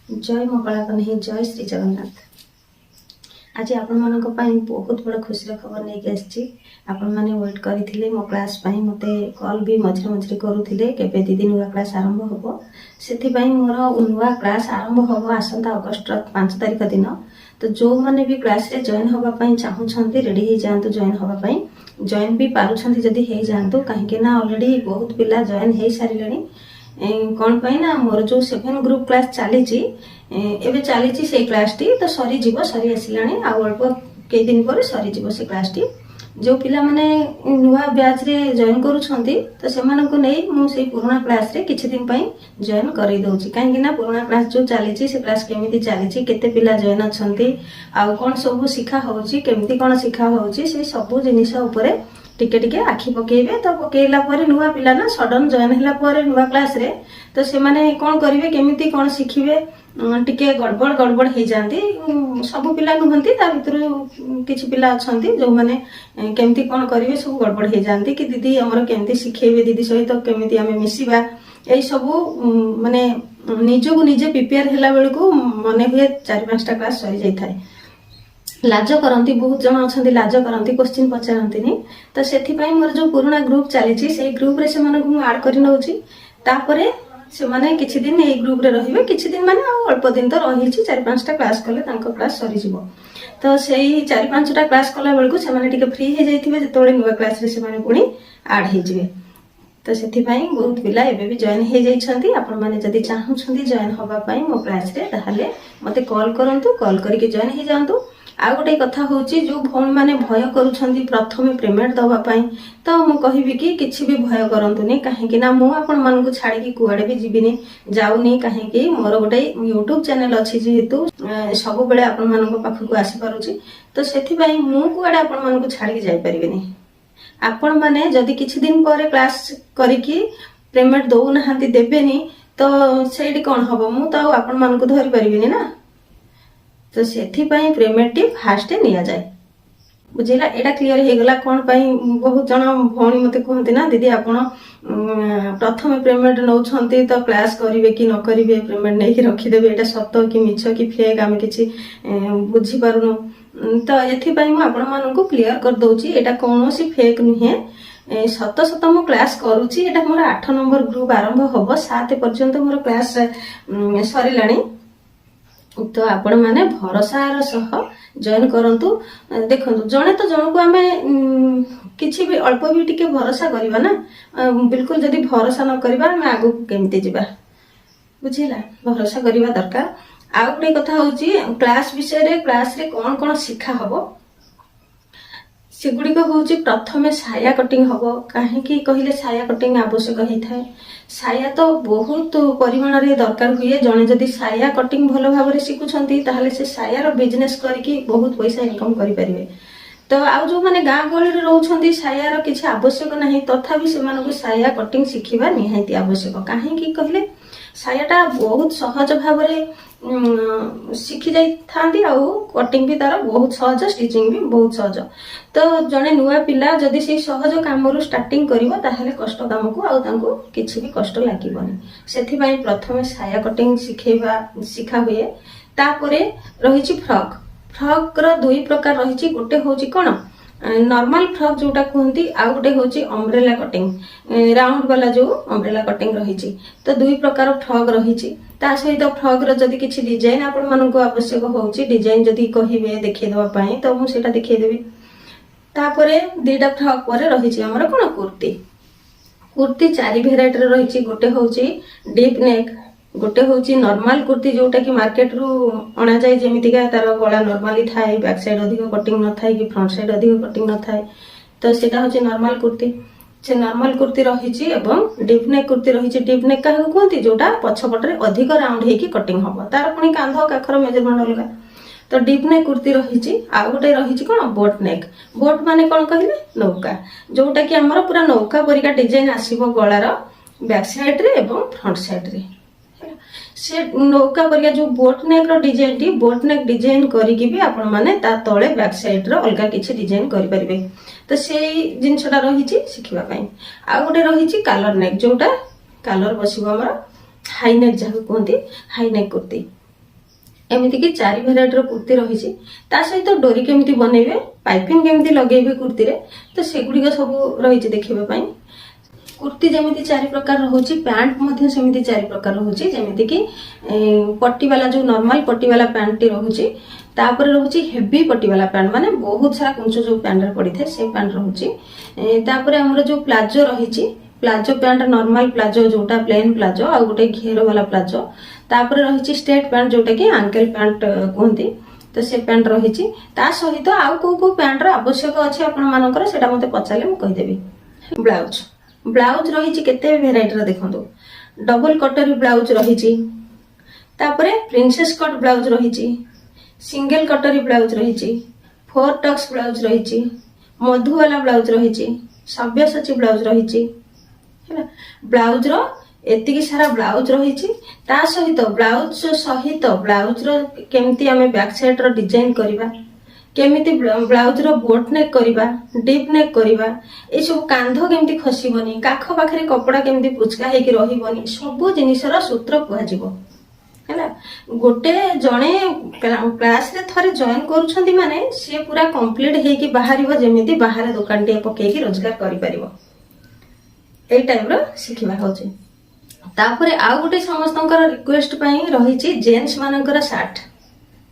जय मंगला कन्हैया जय श्री जगन्नाथ। आज आपण बहुत बड़ खुशी खबर नहीं आसी। आपण मैंने वेट करते मो क्लास मत कल भी मझे मझे करुले केवे दीदी नुआ क्लास आरंभ हम से मोर नुआ क्लास आरंभ हम आसंता अगस्ट 5 तारिख दिन। तो जो मैंने भी क्लास रे जॉइन होगा चाहूँगी रेडी हो जातु जॉइन होगापाई जॉइन भी पारुछंती जदि हो जातु कहीं ऑलरेडी बहुत पिला जॉइन हो सारे कौन पाई ना मोर जो 7 ग्रुप क्लास चली एवं चली से क्लास टी तो सरी जीव सरी आसिलानी अल्प कई दिन पर सरी जीव से क्लास टी जो पिला माने नुआ बैच रे जॉइन करूछंती तो से मानको नै मु से पुराना क्लास रे किछि दिन पई जॉइन करै दउची काहे ना पुराना क्लास जो चली से क्लास केमिति चली केते पिला जॉइन अछंती आ कोन सब शिखा होउची केमिति कोन शिखा होउची से सब जिनिस ऊपर टिके टिके आखि पकेबे तो पकेला परे नुआ पिला ना सडन जॉइन होला परे नुआ क्लास रे तो से माने कोन करिवे केमिति कोन शिखिबे टिके गड़बड़ गड़बड़ हो जाती सब पिला नुहंती ता भीतर किछि पिला अछंती जो माने केमिति कोन करिवे सब गड़बड़ हो जाती कि दीदी हमर केमिति शिखेबे दीदी सहित केमिति आमे मिसिबा ए सब माने निजो निजे प्रिपेयर होला बेल को मने हुए 4-5टा क्लास सरी जाई थाए लाज करती बहुत जन अच्छा लाज करती क्वेश्चन पचारती नहीं तो से मोर जो पुराना ग्रुप चली से ग्रुप रे से आड कर नौची तापरे से माने किछि दिन ए ग्रुप रे रहिबे किछि दिन माने अल्प दिन तो रही 4-5टा क्लास कले तांको क्लास सरी जिवो तो सेही 4-5टा क्लास कला बेल को से माने टिके फ्री हो जाइथिबे जतोळे नुवा क्लास रे से माने पुणी आड हो जिवे तो से बहुत पिला एबे भी जॉइन हो जाइछंती आपण माने जदी चाहूछंती जॉइन होबा पई मो क्लास रे ताहाले मते कॉल करंतु कॉल करके जॉइन हो जांतु। आ गोटे कथा होची जो भौणी माने भय करूछंती प्रथमे पेमेंट दवा पाई तो मु कहिबी कि किछि भी भय करंतुनी काहे कि ना मु आपण मन को छाड़ी कि कुआडे भी जीविनी जाउनी काहे कि मोर गोटे YouTube चैनल अछि जेहेतु सब बेले आपण मन को पाखु को आसी पारुची तो सेथि पई मु कुआडे आपण मन को छाड़ी जाई परिबेनी। आपण माने जदी किछि दिन परे क्लास करिकि पेमेंट दउ नहांती देबेनी तो सेठी कोन हबो मु तो आपण मन को धरि परिबेनी ना तो से पेमेंट टी फास्ट निया जाए बुझेगा एटा क्लियर हो गला कौन पाई बहुत जन भौणी मते कहते ना दीदी आपण प्रथम पेमेंट नौछंती तो क्लास करिवे कि न करिवे पेमेंट नहीं रखिदेवे एटा सत्य कि मिछ कि फेक आमे किछि बुझी पारुनु तो एथि पई मु आपण मानन को क्लियर कर दउची एटा कोनोसी फेक नुहे सत सत मु क्लास करूची एटा मोर 8 नंबर ग्रुप आरंभ होबो 7 पर्यंत मोर क्लास सरिलाणी तो आपण माने भरोसार सह जॉइन करंतु देखंतु जणे तो जण को आमे किछि भी अल्प भी टिके भरोसा करिबा ना बिल्कुल जदी भरोसा न करिबा आमे आगु केमते जिबा बुझिला भरोसा करिबा दरकार। आ गोटे कथा होची क्लास विषय रे क्लास रे कोन कोन शिखा हबो सेगुड़ी हूँ प्रथमे साया कटिंग हम कहीं कहले साया कटिंग आवश्यक होता है साया तो बहुत परिमाण रे दरकार हुए जड़े जदि साया कटिंग भल भाव शिखुंट ताहले से सायार बिजनेस करके बहुत पैसा इनकम करें तो आउ जो मैंने गाँ गहली रोच सायार किसी आवश्यक नहीं तथापि से साया कटिंग शिखा निहाती आवश्यक कहीं कहले सायाटा बहुत सहज भाव शिखी जाती कटिंग भी तार बहुत सहज स्टिचिंग भी बहुत सहज तो जड़े नुआ पिला जदि से सहज काम स्टार्टिंग करिवो ताहले कष्ट काम को आउ किछि भी कष्ट लागिबनी सेथि पई प्रथमे साया कटिंग शिखा हुए तापरे रहिछि फ्रॉक फ्रॉक रो दुई प्रकार रहिछि गोटे होछि कोन नॉर्मल फ्रॉक जोटा कहती आउ गोटे होची अम्ब्रेला कटिंग राउंड वाला जो अम्ब्रेला कटिंग रही तो दुई प्रकार फ्रॉक रही ता सहित फ्रॉक रो जदी किछि डिजाइन आपण मन को आवश्यक होची डिजाइन जदी कहिबे देखै देबा पई तो मु सेटा देखै देबी। तापरे दुईटा फ्रॉक परे रही हमर कोन कुर्ती कुर्ती 4 वेराइटी रो रही गोटे होची डीप नेक गोटे होची नॉर्मल कुर्ती जोटा कि मार्केट रु अणा जाए जेमितिका तार गला नॉर्मली थाए बैक साइड अधिक कटिंग न थाए कि फ्रंट साइड अधिक कटिंग न थाए तो सेटा होची नॉर्मल कुर्ती से नॉर्मल कुर्ती रही एवं डीप नेक कुर्ती रही डीप नेक क्या कहते जोटा पछपटे अधिक राउंड होगी कटिंग हम तार पुणी कांध काखर मेजरमेंट अलग तो डीप नेक कुर्ती रही आउ गोटे रही कौन बोट नेक बोट माने कौन कहले नौका जोटा कि आमर पूरा नौका परिका डिजाइन आसीबो गलार बैक साइड रे एवं फ्रंट साइड रे से नौका परिका जो बोट नेक रो डिजाइन टी बोट नेक डिजाइन करिकि भी आपण माने ता तळे बैक साइड रो अलगा किछि डिजाइन करि परिबे तो सेही जिनसटा रही शिखिबा पई आ गोटे रही कलर नेक जोटा कलर बसिबो हमर हाई नेक जहाँ कहते हाई नेक कुर्ती एमती कि 4 भेराइटर कुर्ती रही सहित डोरी केमती बनइबे पाइपिंग केमती लगेबे कुर्ती रे तो सेगुड़िक सब रही देखापी कुर्ती जमी 4 प्रकार रोचे पैंट सेमती 4 प्रकार रोचे जमीती कि पट्टी वाला जो नॉर्मल पट्टी वाला पैंट टी रोचे तापर रोचे हेवी पट्टी वाला पैंट माने बहुत सारा कुंच जो पैंट रे पड़ी थे से पैंट रोचे तापर हमर जो प्लाजो रही प्लाजो पैंट नॉर्मल प्लाजो जोटा प्लेन प्लाजो आ गोटे घेर वाला प्लाजो तापर रही स्ट्रेट पैंट जोटा कि आंकल पैंट कहते तो से पैंट रही सहित आउ को पैंट आवश्यक अच्छे आपण सेटा मते पचारे मु कहिदेबी ब्लाउज ब्लाउज रही केते भेराइटी देखो डबल कटोरी ब्लाउज रही प्रिंसेस कट ब्लाउज रही सिंगल कटोरी ब्लाउज रही 4 टक्स ब्लाउज रही मधु वाला ब्लाउज रही सब्यसाची ब्लाउज रही ब्लाउज रो एतिकी सारा ब्लाउज रही सहित ब्लाउज रो केमती आमे बैक साइड रो डिजाइन करबा केमिति ब्लाउज रो बोट नेक करबा डीप नेक करबा ए सब कांध केमती खसीबनी काख पाखरे कपड़ा केमती पुचका हेकी रहिबनी सब जिनिसर सूत्र कुआ जिवो हैला गोटे जणे क्लास रे थरे जॉइन करूछंती माने से पूरा कंप्लीट हेकी बाहरिबो जेमिति बाहर दुकान टे पकेकी रोजगार करि परिबो ए टाइप रो सिखिबा होचे तापरे आ गोटे समस्तंकर रिक्वेस्ट पई रहिछि जेंट्स मानकर शार्ट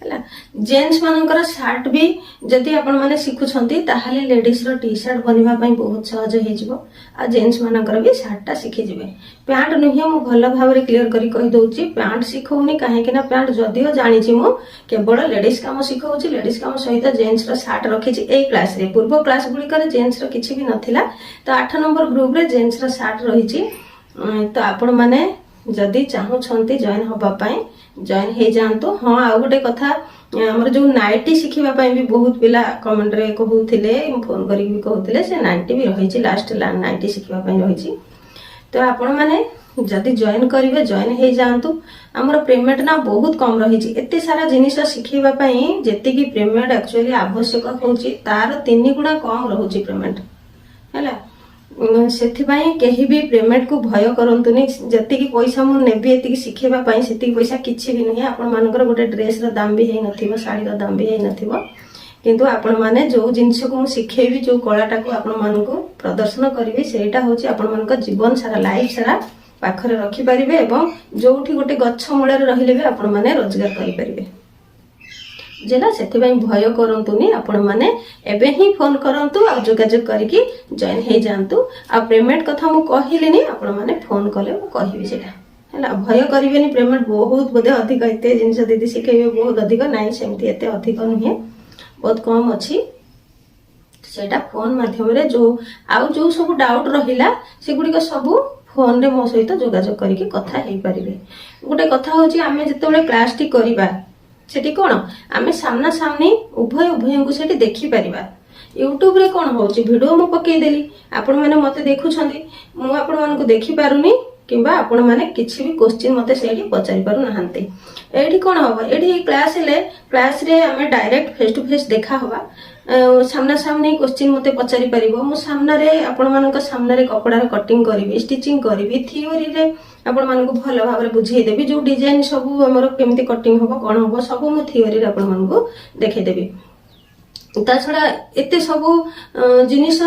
जेंट्स मानकर शार्ट भी जदि आपण माने शिखुछंती ताहाले लेडीज रो टी शर्ट बनिबा पई बहुत सहज हे जिवो आ जेंट्स मानकर भी शार्ट टा शिखि जिवे पैंट नुहे मु भल भाबरे क्लियर करी कहि दोउची पैंट शिखौनी काहे कि ना पैंट जदियो जानि छि मु केवल लेडीज काम शिखौची लेडीज काम सहित जेंट्स रो शार्ट रखि छि ए क्लास रे पूर्व क्लास गुडी करे जेंट्स रो किछि भी नथिला तो 8 नंबर ग्रुप रे जेंट्स रो शार्ट रहि छि तो आपण माने जदि चाहूछंती जॉइन होबा पई जॉइन हे जानतो हां आ गोटे कथा हमर जो नाइटी शिखिबा पई भी बहुत पिला कमेंट रे कहउथिले फोन करी भी कहउथिले से नाइटी भी रही छि लास्ट नाइटी शिखिबा पई रही छि तो आपण माने जदि जॉइन करिवे जॉइन हे जानतो हमर पेमेंट ना बहुत कम रही छि एते सारा जिनिस शिखिबा पई जेति की पेमेंट एक्चुअली आवश्यक होछि तार 3 गुणा कम रहउछि पेमेंट हैला सेथिबाई केही भी पेमेंट को भय करंतुनी जति की पैसा मु नेबी एति शिखेबा पई सेति पैसा किछि भी नहीं आपण मानकर गोटे ड्रेस रो दाम भी हे नथिबो साड़ी रो दाम भी हे नथिबो किंतु आपण माने जो जिंस को मु शिखेबी जो कलाटा को आपण मानको प्रदर्शन करिवे सेटा होची आपण मानकर जीवन सारा लाइफ सारा पाखरे रखि परिबे एवं जोठी गोटे गच्छ मूळे रहिले भी आपण माने रोजगार करि परिबे जेना सेथिबाई भय करंतुनी आपण माने एबे ही फोन करंतु आ जोगाजोग करिकि जॉइन हे जानतु आ पेमेंट कथा मु कहिलेनी आपण माने फोन कले मु कहिबी सेटा हैला भय करिवेनी पेमेंट बहुत बोधे अधिक एते जिंस दीदी सिखेबे बहुत अधिक नाही सेमती एते अधिक नहे बहुत कम अछि सेटा फोन माध्यम रे जो आ जो सब डाउट रहिला सेगुडी को सब फोन रे मो सहित जोगाजोग करिकि कथा हे परिबे गोटे कथा होची आमे जतेबेले क्लास टी करिबा सेठी कोन आमे सामना सामनी उभय को सेठी देखि परिबा यूट्यूब रे कोन होची वीडियो मु पके देली आपण माने मते देखुछंती मु आपण मान को देखि पारुनी किबा आपण माने किछि भी क्वेश्चन मते सेठी पचारि पारु नहंते एठी कोन होबा एठी क्लास रे आमे डायरेक्ट फेस टू फेस देखा होबा सामना सामने क्वेश्चन मते पचारि परिबो मु सामना रे आपण मानक सामना रे कपड़ा रे कटिंग करिवि स्टिचिंग करिवि थ्योरी रे आपण मानक भल भाबरे बुझेई देबी जो डिजाइन सब हमर केमती कटिंग होबो कोन होबो सब मु थ्योरी रे आपण मानक देखै देबी ता छड़ा एते सब जिनिस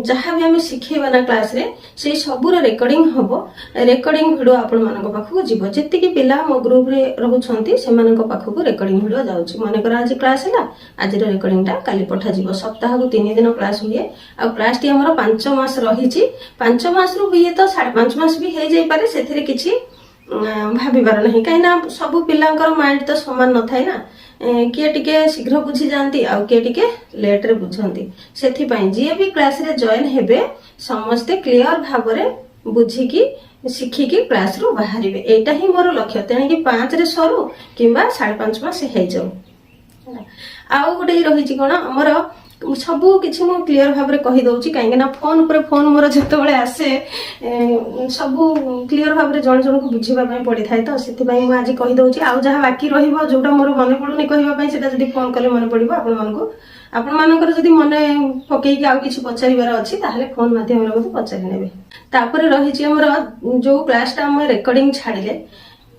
जहाँ भी आम शिखेबा ना क्लास रे से सबूर रेकर्डिंग हबो रेकर्डिंग वीडियो आपण मानक पाखु जीवो जति की पिला मो ग्रुप रे रहउछंती से मानक पाखु रेकर्डिंग वीडियो जाउची माने कर आज क्लास हैला आज रो रेकर्डिंग टा काली पठा जीवो सप्ताह को 3 दिन क्लास हुए आ क्लास टी हमर 5 मास रहिची 5 मास रु हुए तो 5.5 मास भी हे जाई पारे सेथिरे किछि भाबिबार नहीं कहीं ना सब पिलांकर माइंड तो समान न थाई ना किए टिके शीघ्र बुझी जानती आउ किए टिके लेट रे बुझंती सेथि पई जे भी क्लास रे जॉइन हेबे समस्ते क्लियर भाबरे बुझी की शिखी की क्लास रो बाहरिबे एटा ही मोर लक्ष्य तेने कि 5 रे सरू किबा 5.5 मास हे जाऊ आउ गोटे रही छी कोन हमर सबू किछि मु क्लियर भाबरे कहि दउची काहे ना फोन पर फोन मोर जते बेले आसे सबू क्लियर भाबरे जण जण को बुझिबा पई पड़ी थाए तो सेति पई मु आज कहि दउची आउ जहा बाकी रहिबो जोटा मोर मने पडुनी कहिबा पई सेटा जदी फोन कले मने पडिबो आपण मानकर जदी मने पकेई कि आउ किछि पचारिबार अछि ताहले फोन माध्यम रे मते पचारि नेबे तापर रही छी हमर जो क्लास टा हम रेकॉर्डिंग छाडिले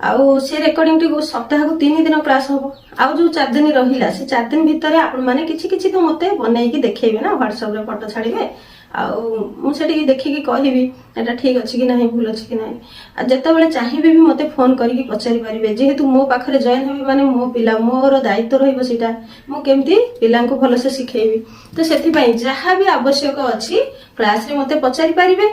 ଆଉ ସେ ରେକର୍ଡିଂଟି ସପ୍ତାହକୁ 3 ଦିନ କ୍ଲାସ୍ ହବ। ଆଉ ଯୋଉ 4 ଦିନ ରହିଲା ସେ 4 ଦିନ ଭିତରେ ଆପଣମାନେ କିଛି କିଛି ତ ମତେ ବନେଇକି ଦେଖେଇବେ ନା, ହ୍ୱାଟ୍ସଆପରେ ଫଟୋ ଛାଡ଼ିବେ। ଆଉ ମୁଁ ସେଠିକି ଦେଖିକି କହିବି ଏଟା ଠିକ୍ ଅଛି କି ନାହିଁ, ଭୁଲ ଅଛି କି ନାହିଁ। ଆଉ ଯେତେବେଳେ ଚାହିଁବେ ବି ମତେ ଫୋନ୍ କରିକି ପଚାରି ପାରିବେ। ଯେହେତୁ ମୋ ପାଖରେ ଜଏନ୍ ହେବେ ମାନେ ମୋ ପିଲା, ମୋର ଦାୟିତ୍ୱ ରହିବ ସେଇଟା ମୁଁ କେମିତି ପିଲାଙ୍କୁ ଭଲସେ ଶିଖେଇବି। ତ ସେଥିପାଇଁ ଯାହା ବି ଆବଶ୍ୟକ ଅଛି କ୍ଲାସରେ ମତେ ପଚାରି ପାରିବେ।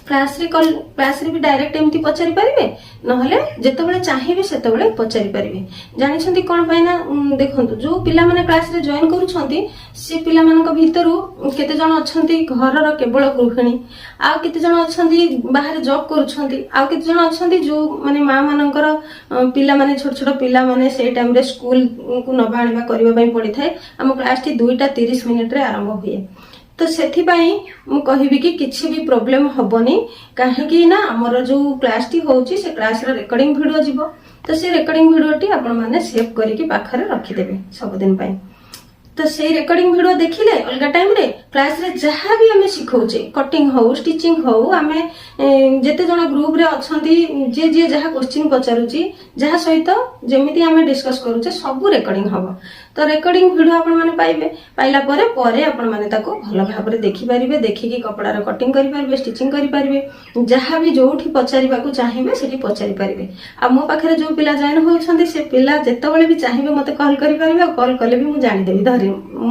କ୍ଲାସରେ ବି ଡାଇରେକ୍ଟ ଏମିତି ପଚାରି ପାରିବେ, ନହେଲେ ଯେତେବେଳେ ଚାହିଁବେ ସେତେବେଳେ ପଚାରି ପାରିବେ। ଜାଣିଛନ୍ତି କ'ଣ ପାଇଁ ନା, ଦେଖନ୍ତୁ ଯୋଉ ପିଲାମାନେ କ୍ଲାସରେ ଜଏନ୍ କରୁଛନ୍ତି ସେ ପିଲାମାନଙ୍କ ଭିତରୁ କେତେ ଜଣ ଅଛନ୍ତି ଘରର କେବଳ ଗୃହିଣୀ, ଆଉ କେତେ ଜଣ ଅଛନ୍ତି ବାହାରେ ଜବ୍ କରୁଛନ୍ତି, ଆଉ କେତେ ଜଣ ଅଛନ୍ତି ଯୋଉ ମାନେ ମା ମାନଙ୍କର ପିଲାମାନେ ଛୋଟ ଛୋଟ ପିଲାମାନେ ସେଇ ଟାଇମରେ ସ୍କୁଲକୁ ନବା ଆଣିବା କରିବା ପାଇଁ ପଡିଥାଏ। ଆମ କ୍ଲାସଟି 2:30 ଆରମ୍ଭ ହୁଏ। ତ ସେଥିପାଇଁ ମୁଁ କହିବି କି କିଛି ବି ପ୍ରୋବ୍ଲେମ ହବନି, କାହିଁକି ନା ଆମର ଯୋଉ କ୍ଲାସଟି ହଉଛି ସେ କ୍ଲାସର ରେକର୍ଡିଂ ଭିଡିଓ ଯିବ। ତ ସେ ରେକର୍ଡିଂ ଭିଡିଓଟି ଆପଣ ମାନେ ସେଭ୍ କରିକି ପାଖରେ ରଖିଦେବେ ସବୁଦିନ ପାଇଁ। ତ ସେଇ ରେକର୍ଡିଂ ଭିଡିଓ ଦେଖିଲେ ଅଲଗା ଟାଇମରେ କ୍ଲାସରେ ଯାହା ବି ଆମେ ଶିଖଉଛେ, କଟିଂ ହଉ ଷ୍ଟିଚିଂ ହଉ, ଆମେ ଯେତେ ଜଣ ଗ୍ରୁପରେ ଅଛନ୍ତି ଯିଏ ଯିଏ ଯାହା କ୍ୱେଶ୍ଚିନ୍ ପଚାରୁଛି, ଯାହା ସହିତ ଯେମିତି ଆମେ ଡିସ୍କସ୍ କରୁଛେ ସବୁ ରେକର୍ଡିଂ ହବ। ତ ରେକର୍ଡିଂ ଭିଡିଓ ଆପଣମାନେ ପାଇବେ। ପାଇଲା ପରେ ପରେ ଆପଣମାନେ ତାକୁ ଭଲ ଭାବରେ ଦେଖିପାରିବେ। ଦେଖିକି କପଡାର କଟିଂ କରିପାରିବେ, ଷ୍ଟିଚିଂ କରିପାରିବେ, ଯାହା ବି ଯୋଉଠି ପଚାରିବାକୁ ଚାହିଁବେ ସେଠି ପଚାରି ପାରିବେ। ଆଉ ମୋ ପାଖରେ ଯୋଉ ପିଲା ଜଏନ୍ ହଉଛନ୍ତି ସେ ପିଲା ଯେତେବେଳେ ବି ଚାହିଁବେ ମତେ କଲ୍ କରିପାରିବେ। ଆଉ କଲ୍ କଲେ ବି ମୁଁ ଜାଣିଦେବି,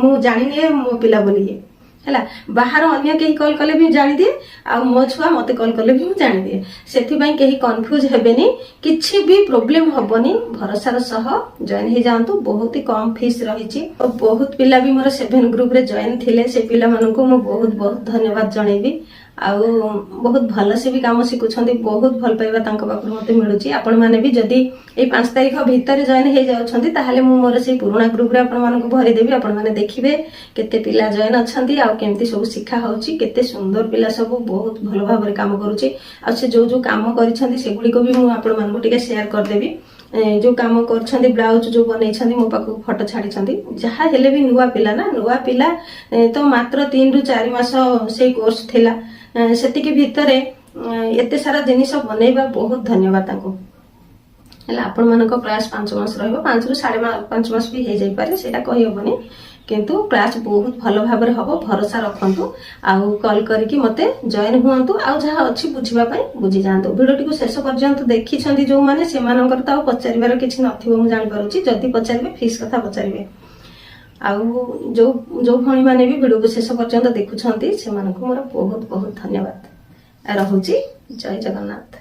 ମୁଁ ଜାଣିନିଏ ମୋ ପିଲା ବୋଲି ହେଲା। ବାହାର ଅନ୍ୟ କେହି କଲ୍ କଲେ ବି ଜାଣିଦିଏ, ଆଉ ମୋ ଛୁଆ ମତେ କଲ୍ କଲେ ବି ମୁଁ ଜାଣିଦିଏ। ସେଥିପାଇଁ କେହି କନଫ୍ୟୁଜ ହେବେନି, କିଛି ବି ପ୍ରୋବ୍ଲେମ ହବନି। ଭରସାର ସହ ଜଏନ୍ ହେଇଯାଆନ୍ତୁ। ବହୁତ କମ ଫିସ୍ ରହିଛି। ବହୁତ ପିଲା ବି ମୋର 7 ଗ୍ରୁପରେ ଜଏନ୍ ଥିଲେ, ସେ ପିଲାମାନଙ୍କୁ ମୁଁ ବହୁତ ବହୁତ ଧନ୍ୟବାଦ ଜଣେଇବି। ଆଉ ବହୁତ ଭଲସେ ବି କାମ ଶିଖୁଛନ୍ତି, ବହୁତ ଭଲ ପାଇବା ତାଙ୍କ ପାଖରୁ ମତେ ମିଳୁଛି। ଆପଣମାନେ ବି ଯଦି ଏଇ 5 ତାରିଖ ଭିତରେ ଜଏନ୍ ହେଇଯାଉଛନ୍ତି ତାହେଲେ ମୁଁ ମୋର ସେଇ ପୁରୁଣା ଗ୍ରୁପରେ ଆପଣମାନଙ୍କୁ ଭରିଦେବି। ଆପଣମାନେ ଦେଖିବେ କେତେ ପିଲା ଜଏନ୍ ଅଛନ୍ତି ଆଉ କେମିତି ସବୁ ଶିଖା ହଉଛି। କେତେ ସୁନ୍ଦର ପିଲା ସବୁ, ବହୁତ ଭଲ ଭାବରେ କାମ କରୁଛି। ଆଉ ସେ ଯୋଉ କାମ କରିଛନ୍ତି ସେଗୁଡିକ ବି ମୁଁ ଆପଣମାନଙ୍କୁ ଟିକେ ସେୟାର କରିଦେବି। ଯୋଉ କାମ କରୁଛନ୍ତି, ବ୍ଲାଉଜ ଯୋଉ ବନେଇଛନ୍ତି ମୋ ପାଖକୁ ଫଟୋ ଛାଡିଛନ୍ତି। ଯାହା ହେଲେ ବି ନୂଆ ପିଲା ନା, ନୂଆ ପିଲା ତ ମାତ୍ର 3 ରୁ 4 ମାସ ସେଇ କୋର୍ସ ଥିଲା। ସେତିକି ଭିତରେ ଏତେ ସାରା ଜିନିଷ ବନେଇବା, ବହୁତ ଧନ୍ୟବାଦ ତାଙ୍କୁ। ହେଲା, ଆପଣମାନଙ୍କ କ୍ଲାସ 5 ମାସ ରହିବ, 5 ରୁ 5.5 ମାସ ବି ହେଇଯାଇପାରେ, ସେଇଟା କହିହବନି। କିନ୍ତୁ କ୍ଲାସ ବହୁତ ଭଲ ଭାବରେ ହବ, ଭରସା ରଖନ୍ତୁ। ଆଉ କଲ୍ କରିକି ମତେ ଜଏନ୍ ହୁଅନ୍ତୁ। ଆଉ ଯାହା ଅଛି ବୁଝିବା ପାଇଁ ବୁଝି ଯାଆନ୍ତୁ। ଭିଡିଓଟିକୁ ଶେଷ ପର୍ଯ୍ୟନ୍ତ ଦେଖିଛନ୍ତି ଯୋଉମାନେ, ସେମାନଙ୍କର ତ ଆଉ ପଚାରିବାର କିଛି ନଥିବ ମୁଁ ଜାଣିପାରୁଛି। ଯଦି ପଚାରିବେ ଫିସ୍ କଥା ପଚାରିବେ। ଆଉ ଯୋଉ ଭଉଣୀମାନେ ବି ଭିଡିଓକୁ ଶେଷ ପର୍ଯ୍ୟନ୍ତ ଦେଖୁଛନ୍ତି ସେମାନଙ୍କୁ ମୋର ବହୁତ ବହୁତ ଧନ୍ୟବାଦ। ରହୁଛି। ଜୟ ଜଗନ୍ନାଥ।